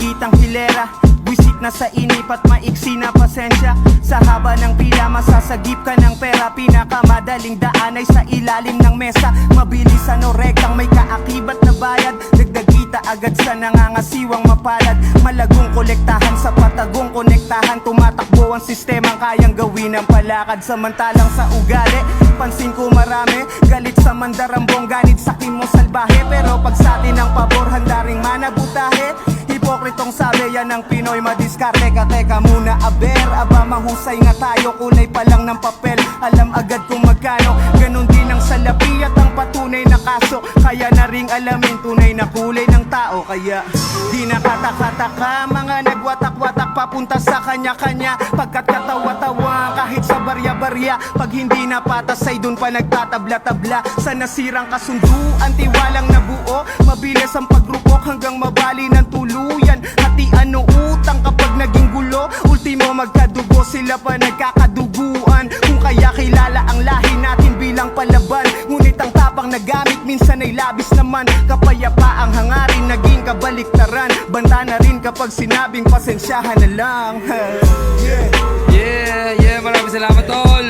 gitang hilera. Wisit na sa inip at maiksi na pasensya. Sa haba ng pila masasagip ka ng pera. Pinakamadaling daan ay sa ilalim ng mesa. Mabilis ano rektang may kaakibat na bayad. Dagdag kita agad sa nangangasiwang mapalad. Malagong kolektahan sa patagong konektahan. Tumatakbo ang sistemang kayang gawin ang palakad. Samantalang sa ugali, pansin ko marami galit sa mandarambong, ganit sa mo salbahe. Pero pag sa atin ang pabor, handa ring manabutahe. Hipokritong sabi yan ng Pinoy madiskarte ka. Teka muna aber, aba mahusay nga tayo. Kulay pa lang ng papel, alam agad kung magkano. Ganon din ang salapi at ang patunay na kaso. Kaya na ring alamin tunay na kulay ng tao. Kaya di nakatakataka mga nagwatak-watak papunta sa kanya-kanya. Pagkat katawa-tawa kahit sa barya-barya. Pag hindi napatas ay dun pa nagtatabla-tabla. Sa nasirang kasunduan tiwalang nabuo. Mabilis ang pagrupok hanggang mabali ng tuluyan. Hatian o utang kapag naging gulo. Ultimo magkadugo, sila pa nagkakaduguan. Kung kaya kilala ang lahi natin bilang palaban. Ngunit ang tapang na gamit minsan ay labis naman. Kapayapa ang hangarin naging kabaliktaran. Banta na rin kapag sinabing pasensyahan na lang. Yeah, maraming salamat tol.